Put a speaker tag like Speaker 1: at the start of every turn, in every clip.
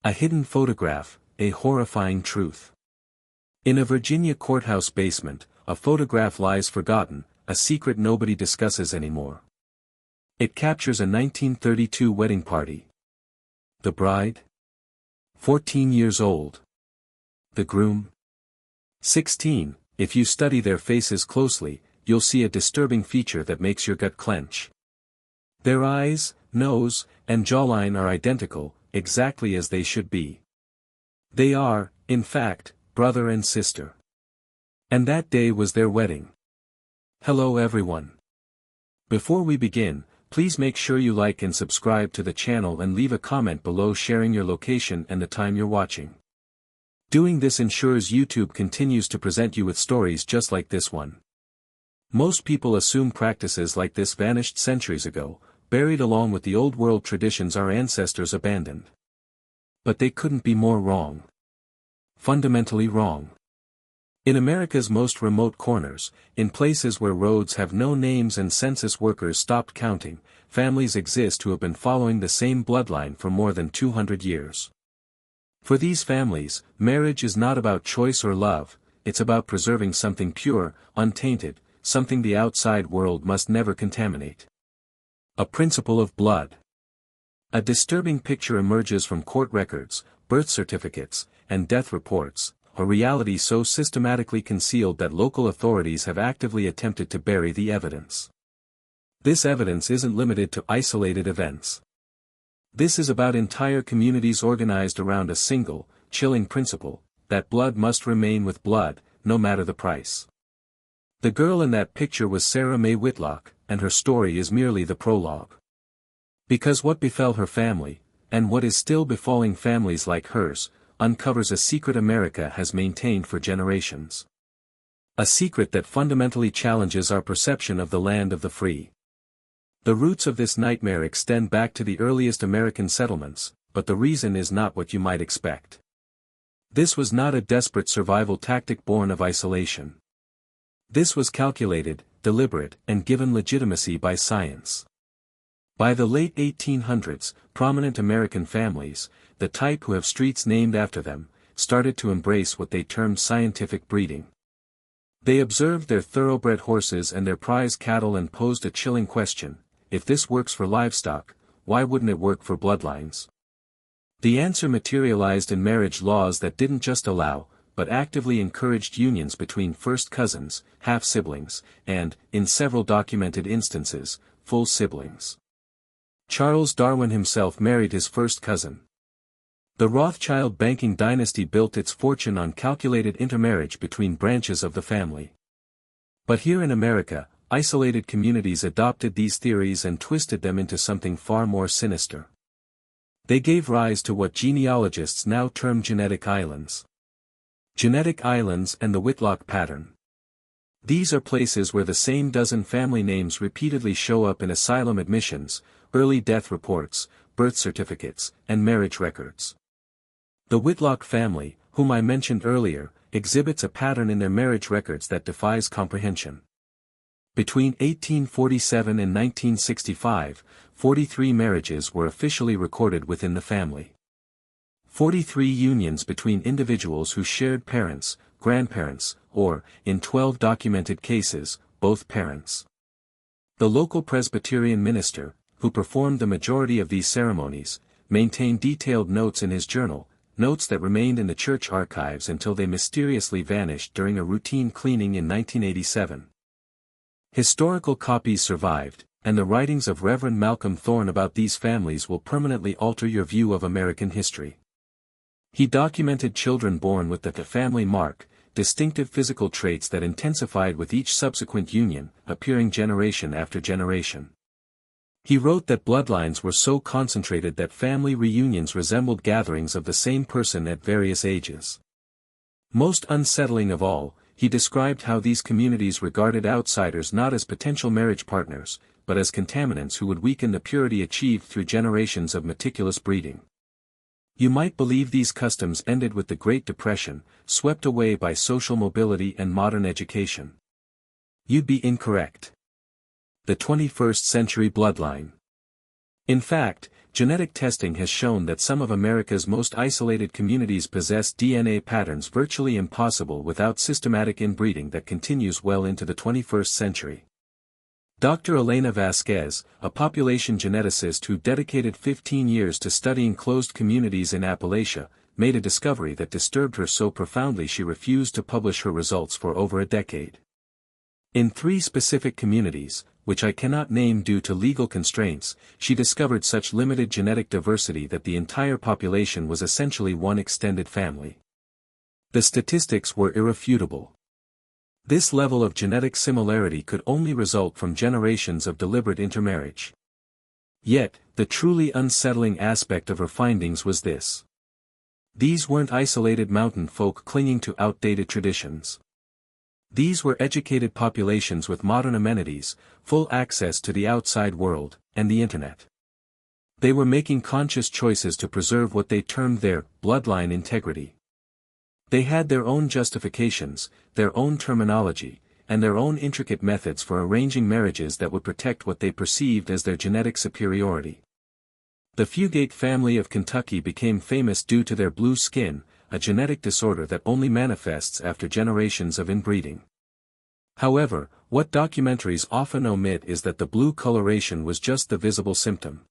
Speaker 1: A hidden photograph, a horrifying truth. In a Virginia courthouse basement, a photograph lies forgotten, a secret nobody discusses anymore. It captures a 1932 wedding party. The bride? 14 years old. The groom? 16. If you study their faces closely, you'll see a disturbing feature that makes your gut clench. Their eyes, nose, and jawline are identical, exactly as they should be. They are, in fact, brother and sister. And that day was their wedding. Hello everyone. Before we begin, please make sure you like and subscribe to the channel and leave a comment below sharing your location and the time you're watching. Doing this ensures YouTube continues to present you with stories just like this one. Most people assume practices like this vanished centuries ago, buried along with the old world traditions our ancestors abandoned. But they couldn't be more wrong. Fundamentally wrong. In America's most remote corners, in places where roads have no names and census workers stopped counting, families exist who have been following the same bloodline for more than 200 years. For these families, marriage is not about choice or love, it's about preserving something pure, untainted, something the outside world must never contaminate. A principle of blood. A disturbing picture emerges from court records, birth certificates, and death reports, a reality so systematically concealed that local authorities have actively attempted to bury the evidence. This evidence isn't limited to isolated events. This is about entire communities organized around a single, chilling principle, that blood must remain with blood, no matter the price. The girl in that picture was Sarah Mae Whitlock, and her story is merely the prologue. Because what befell her family, and what is still befalling families like hers, uncovers a secret America has maintained for generations. A secret that fundamentally challenges our perception of the land of the free. The roots of this nightmare extend back to the earliest American settlements, but the reason is not what you might expect. This was not a desperate survival tactic born of isolation. This was calculated, deliberate, and given legitimacy by science. By the late 1800s, prominent American families, the type who have streets named after them, started to embrace what they termed scientific breeding. They observed their thoroughbred horses and their prize cattle and posed a chilling question: if this works for livestock, why wouldn't it work for bloodlines? The answer materialized in marriage laws that didn't just allow, but actively encouraged unions between first cousins, half-siblings, and, in several documented instances, full siblings. Charles Darwin himself married his first cousin. The Rothschild banking dynasty built its fortune on calculated intermarriage between branches of the family. But here in America, isolated communities adopted these theories and twisted them into something far more sinister. They gave rise to what genealogists now term genetic islands. Genetic islands and the Whitlock pattern. These are places where the same dozen family names repeatedly show up in asylum admissions, early death reports, birth certificates, and marriage records. The Whitlock family, whom I mentioned earlier, exhibits a pattern in their marriage records that defies comprehension. Between 1847 and 1965, 43 marriages were officially recorded within the family. 43 unions between individuals who shared parents, grandparents, or, in 12 documented cases, both parents. The local Presbyterian minister, who performed the majority of these ceremonies, maintained detailed notes in his journal, notes that remained in the church archives until they mysteriously vanished during a routine cleaning in 1987. Historical copies survived, and the writings of Reverend Malcolm Thorne about these families will permanently alter your view of American history. He documented children born with the family mark, distinctive physical traits that intensified with each subsequent union, appearing generation after generation. He wrote that bloodlines were so concentrated that family reunions resembled gatherings of the same person at various ages. Most unsettling of all, he described how these communities regarded outsiders not as potential marriage partners, but as contaminants who would weaken the purity achieved through generations of meticulous breeding. You might believe these customs ended with the Great Depression, swept away by social mobility and modern education. You'd be incorrect. The 21st century bloodline. In fact, genetic testing has shown that some of America's most isolated communities possess DNA patterns virtually impossible without systematic inbreeding that continues well into the 21st century. Dr. Elena Vasquez, a population geneticist who dedicated 15 years to studying closed communities in Appalachia, made a discovery that disturbed her so profoundly she refused to publish her results for over a decade. In 3 specific communities, which I cannot name due to legal constraints, she discovered such limited genetic diversity that the entire population was essentially one extended family. The statistics were irrefutable. This level of genetic similarity could only result from generations of deliberate intermarriage. Yet, the truly unsettling aspect of her findings was this. These weren't isolated mountain folk clinging to outdated traditions. These were educated populations with modern amenities, full access to the outside world, and the internet. They were making conscious choices to preserve what they termed their bloodline integrity. They had their own justifications, their own terminology, and their own intricate methods for arranging marriages that would protect what they perceived as their genetic superiority. The Fugate family of Kentucky became famous due to their blue skin, a genetic disorder that only manifests after generations of inbreeding. However, what documentaries often omit is that the blue coloration was just the visible symptom.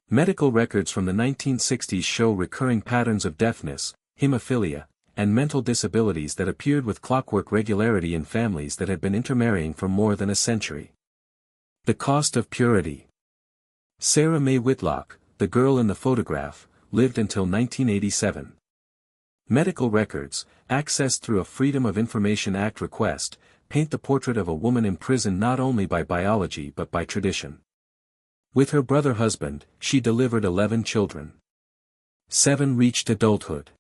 Speaker 1: Medical records from the 1960s show recurring patterns of deafness, hemophilia, and mental disabilities that appeared with clockwork regularity in families that had been intermarrying for more than a century. The cost of purity. Sarah Mae Whitlock, the girl in the photograph, lived until 1987. Medical records, accessed through a Freedom of Information Act request, paint the portrait of a woman imprisoned not only by biology but by tradition. With her brother husband, she delivered 11 children. 7 reached adulthood.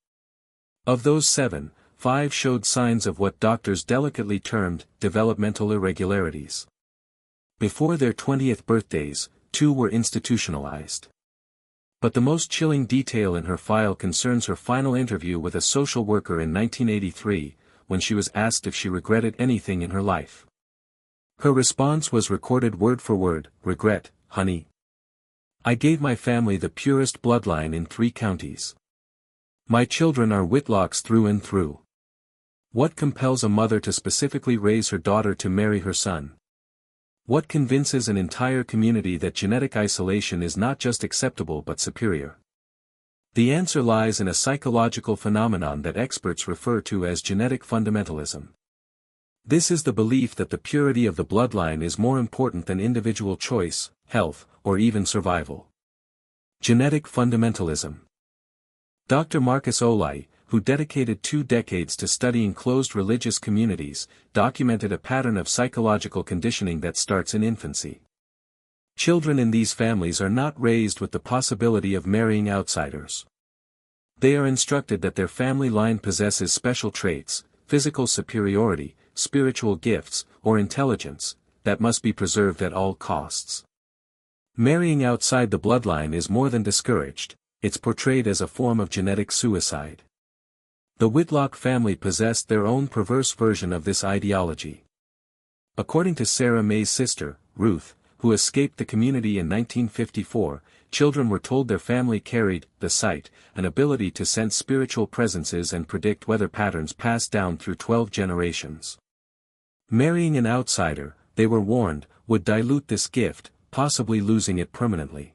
Speaker 1: Of those 7, 5 showed signs of what doctors delicately termed developmental irregularities. Before their 20th birthdays, 2 were institutionalized. But the most chilling detail in her file concerns her final interview with a social worker in 1983, when she was asked if she regretted anything in her life. Her response was recorded word for word, "Regret, honey. I gave my family the purest bloodline in 3 counties. My children are Whitlocks through and through. What compels a mother to specifically raise her daughter to marry her son? What convinces an entire community that genetic isolation is not just acceptable but superior? The answer lies in a psychological phenomenon that experts refer to as genetic fundamentalism. This is the belief that the purity of the bloodline is more important than individual choice, health, or even survival. Genetic fundamentalism. Dr. Marcus Olai, who dedicated 2 decades to studying closed religious communities, documented a pattern of psychological conditioning that starts in infancy. Children in these families are not raised with the possibility of marrying outsiders. They are instructed that their family line possesses special traits, physical superiority, spiritual gifts, or intelligence, that must be preserved at all costs. Marrying outside the bloodline is more than discouraged, it's portrayed as a form of genetic suicide. The Whitlock family possessed their own perverse version of this ideology. According to Sarah Mae's sister, Ruth, who escaped the community in 1954, children were told their family carried the sight, an ability to sense spiritual presences and predict weather patterns passed down through 12 generations. Marrying an outsider, they were warned, would dilute this gift, possibly losing it permanently.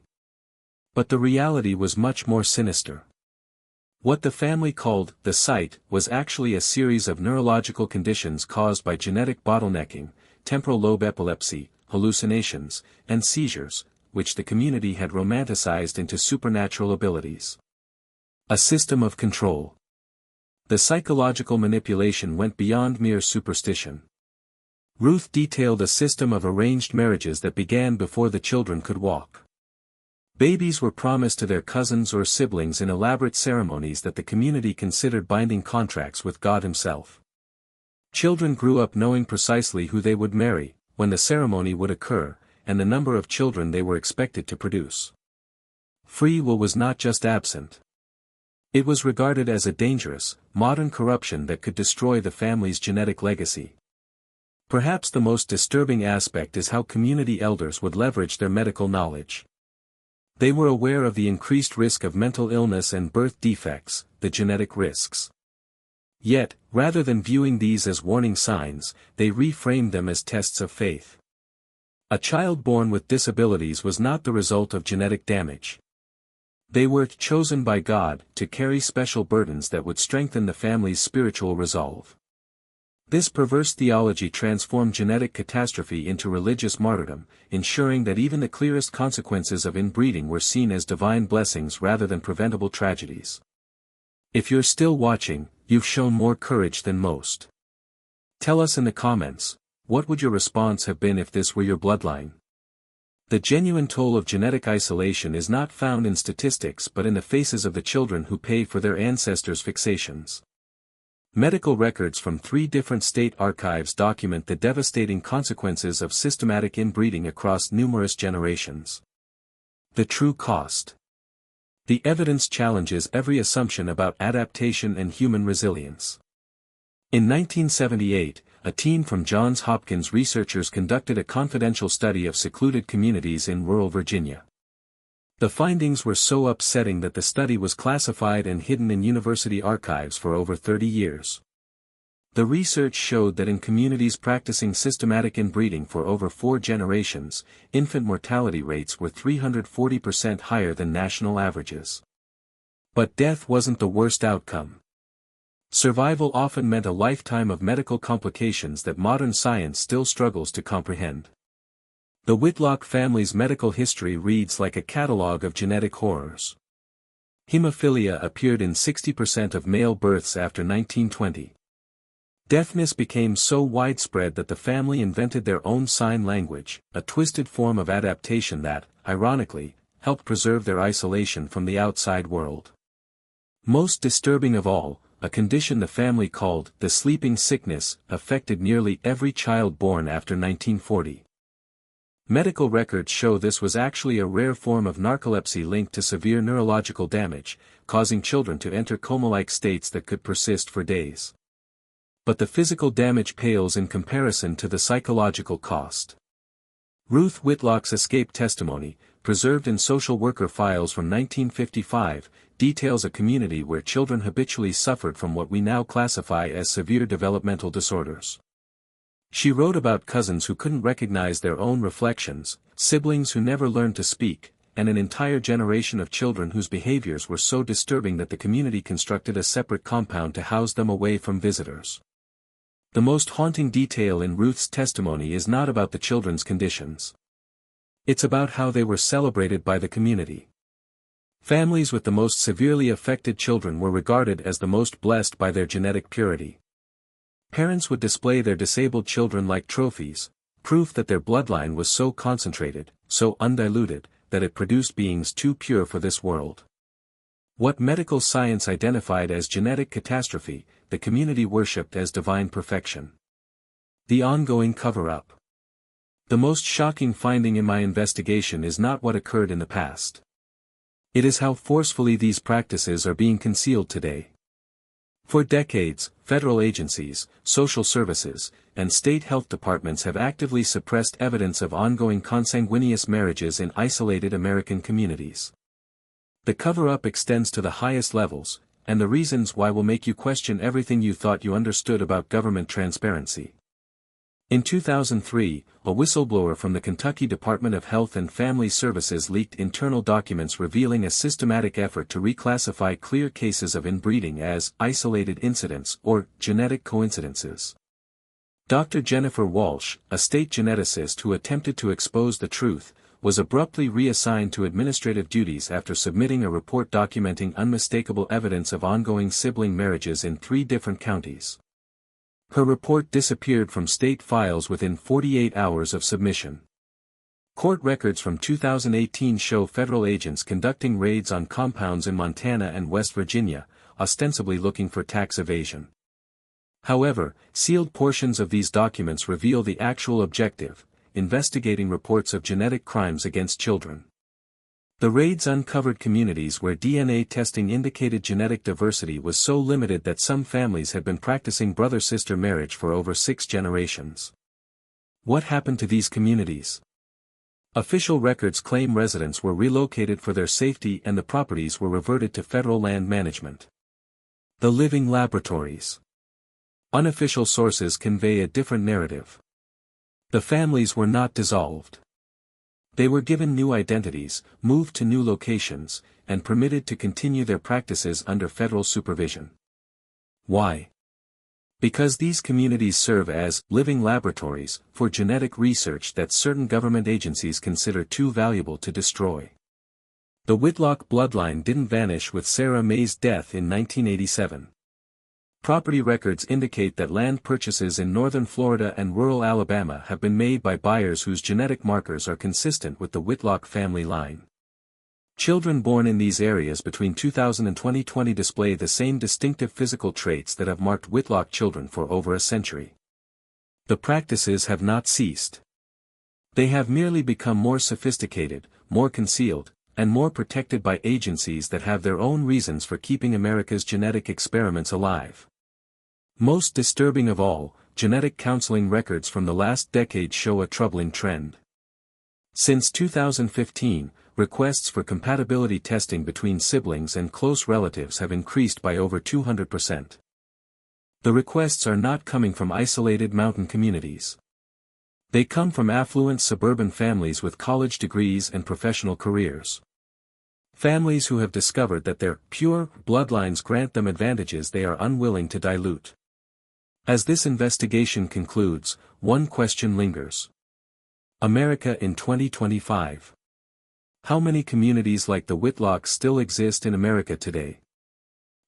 Speaker 1: But the reality was much more sinister. What the family called the sight was actually a series of neurological conditions caused by genetic bottlenecking, temporal lobe epilepsy, hallucinations, and seizures, which the community had romanticized into supernatural abilities. A system of control. The psychological manipulation went beyond mere superstition. Ruth detailed a system of arranged marriages that began before the children could walk. Babies were promised to their cousins or siblings in elaborate ceremonies that the community considered binding contracts with God Himself. Children grew up knowing precisely who they would marry, when the ceremony would occur, and the number of children they were expected to produce. Free will was not just absent. It was regarded as a dangerous, modern corruption that could destroy the family's genetic legacy. Perhaps the most disturbing aspect is how community elders would leverage their medical knowledge. They were aware of the increased risk of mental illness and birth defects, the genetic risks. Yet, rather than viewing these as warning signs, they reframed them as tests of faith. A child born with disabilities was not the result of genetic damage. They were chosen by God to carry special burdens that would strengthen the family's spiritual resolve. This perverse theology transformed genetic catastrophe into religious martyrdom, ensuring that even the clearest consequences of inbreeding were seen as divine blessings rather than preventable tragedies. If you're still watching, you've shown more courage than most. Tell us in the comments, what would your response have been if this were your bloodline? The genuine toll of genetic isolation is not found in statistics but in the faces of the children who pay for their ancestors' fixations. Medical records from 3 different state archives document the devastating consequences of systematic inbreeding across numerous generations. The true cost. The evidence challenges every assumption about adaptation and human resilience. In 1978, a team from Johns Hopkins researchers conducted a confidential study of secluded communities in rural Virginia. The findings were so upsetting that the study was classified and hidden in university archives for over 30 years. The research showed that in communities practicing systematic inbreeding for over 4 generations, infant mortality rates were 340% higher than national averages. But death wasn't the worst outcome. Survival often meant a lifetime of medical complications that modern science still struggles to comprehend. The Whitlock family's medical history reads like a catalogue of genetic horrors. Hemophilia appeared in 60% of male births after 1920. Deafness became so widespread that the family invented their own sign language, a twisted form of adaptation that, ironically, helped preserve their isolation from the outside world. Most disturbing of all, a condition the family called the sleeping sickness affected nearly every child born after 1940. Medical records show this was actually a rare form of narcolepsy linked to severe neurological damage, causing children to enter coma-like states that could persist for days. But the physical damage pales in comparison to the psychological cost. Ruth Whitlock's escape testimony, preserved in social worker files from 1955, details a community where children habitually suffered from what we now classify as severe developmental disorders. She wrote about cousins who couldn't recognize their own reflections, siblings who never learned to speak, and an entire generation of children whose behaviors were so disturbing that the community constructed a separate compound to house them away from visitors. The most haunting detail in Ruth's testimony is not about the children's conditions. It's about how they were celebrated by the community. Families with the most severely affected children were regarded as the most blessed by their genetic purity. Parents would display their disabled children like trophies, proof that their bloodline was so concentrated, so undiluted, that it produced beings too pure for this world. What medical science identified as genetic catastrophe, the community worshipped as divine perfection. The ongoing cover-up. The most shocking finding in my investigation is not what occurred in the past. It is how forcefully these practices are being concealed today. For decades, federal agencies, social services, and state health departments have actively suppressed evidence of ongoing consanguineous marriages in isolated American communities. The cover-up extends to the highest levels, and the reasons why will make you question everything you thought you understood about government transparency. In 2003, a whistleblower from the Kentucky Department of Health and Family Services leaked internal documents revealing a systematic effort to reclassify clear cases of inbreeding as isolated incidents or genetic coincidences. Dr. Jennifer Walsh, a state geneticist who attempted to expose the truth, was abruptly reassigned to administrative duties after submitting a report documenting unmistakable evidence of ongoing sibling marriages in 3 different counties. Her report disappeared from state files within 48 hours of submission. Court records from 2018 show federal agents conducting raids on compounds in Montana and West Virginia, ostensibly looking for tax evasion. However, sealed portions of these documents reveal the actual objective: investigating reports of genetic crimes against children. The raids uncovered communities where DNA testing indicated genetic diversity was so limited that some families had been practicing brother-sister marriage for over 6 generations. What happened to these communities? Official records claim residents were relocated for their safety and the properties were reverted to federal land management. The living laboratories. Unofficial sources convey a different narrative. The families were not dissolved. They were given new identities, moved to new locations, and permitted to continue their practices under federal supervision. Why? Because these communities serve as living laboratories for genetic research that certain government agencies consider too valuable to destroy. The Whitlock bloodline didn't vanish with Sarah May's death in 1987. Property records indicate that land purchases in northern Florida and rural Alabama have been made by buyers whose genetic markers are consistent with the Whitlock family line. Children born in these areas between 2000 and 2020 display the same distinctive physical traits that have marked Whitlock children for over a century. The practices have not ceased. They have merely become more sophisticated, more concealed, and more protected by agencies that have their own reasons for keeping America's genetic experiments alive. Most disturbing of all, genetic counseling records from the last decade show a troubling trend. Since 2015, requests for compatibility testing between siblings and close relatives have increased by over 200%. The requests are not coming from isolated mountain communities. They come from affluent suburban families with college degrees and professional careers. Families who have discovered that their pure bloodlines grant them advantages they are unwilling to dilute. As this investigation concludes, one question lingers. America in 2025. How many communities like the Whitlocks still exist in America today?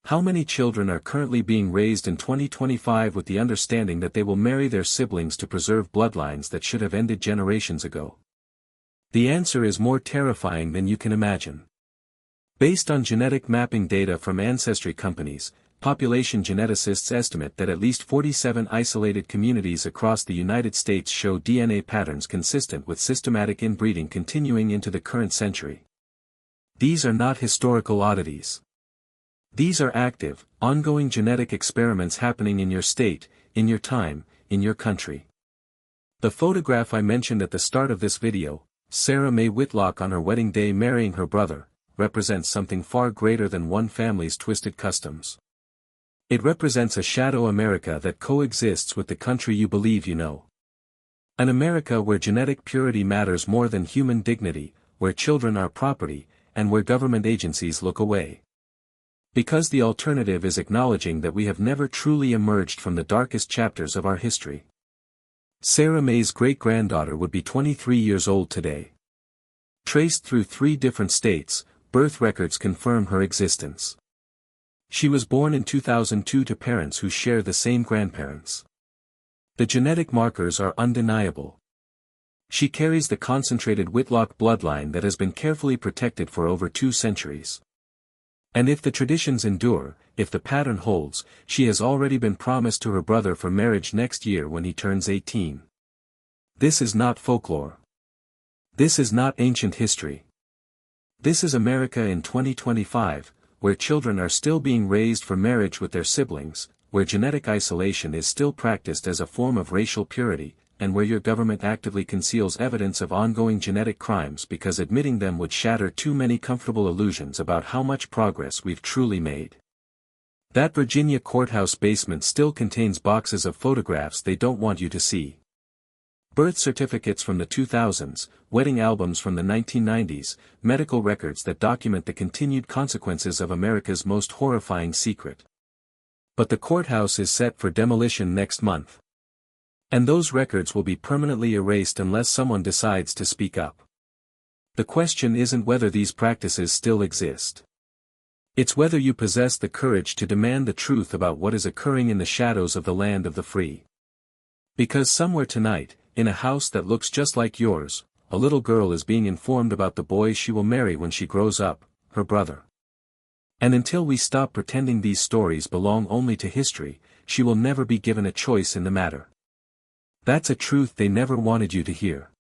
Speaker 1: How many children are currently being raised in 2025 with the understanding that they will marry their siblings to preserve bloodlines that should have ended generations ago? The answer is more terrifying than you can imagine. Based on genetic mapping data from ancestry companies, population geneticists estimate that at least 47 isolated communities across the United States show DNA patterns consistent with systematic inbreeding continuing into the current century. These are not historical oddities. These are active, ongoing genetic experiments happening in your state, in your time, in your country. The photograph I mentioned at the start of this video, Sarah May Whitlock on her wedding day marrying her brother, represents something far greater than one family's twisted customs. It represents a shadow America that coexists with the country you believe you know. An America where genetic purity matters more than human dignity, where children are property, and where government agencies look away. Because the alternative is acknowledging that we have never truly emerged from the darkest chapters of our history. Sarah May's great-granddaughter would be 23 years old today. Traced through 3 different states, birth records confirm her existence. She was born in 2002 to parents who share the same grandparents. The genetic markers are undeniable. She carries the concentrated Whitlock bloodline that has been carefully protected for over 2 centuries. And if the traditions endure, if the pattern holds, she has already been promised to her brother for marriage next year when he turns 18. This is not folklore. This is not ancient history. This is America in 2025, where children are still being raised for marriage with their siblings, where genetic isolation is still practiced as a form of racial purity, and where your government actively conceals evidence of ongoing genetic crimes because admitting them would shatter too many comfortable illusions about how much progress we've truly made. That Virginia courthouse basement still contains boxes of photographs they don't want you to see. Birth certificates from the 2000s, wedding albums from the 1990s, medical records that document the continued consequences of America's most horrifying secret. But the courthouse is set for demolition next month. And those records will be permanently erased unless someone decides to speak up. The question isn't whether these practices still exist. It's whether you possess the courage to demand the truth about what is occurring in the shadows of the land of the free. Because somewhere tonight, in a house that looks just like yours, a little girl is being informed about the boy she will marry when she grows up, her brother. And until we stop pretending these stories belong only to history, she will never be given a choice in the matter. That's a truth they never wanted you to hear.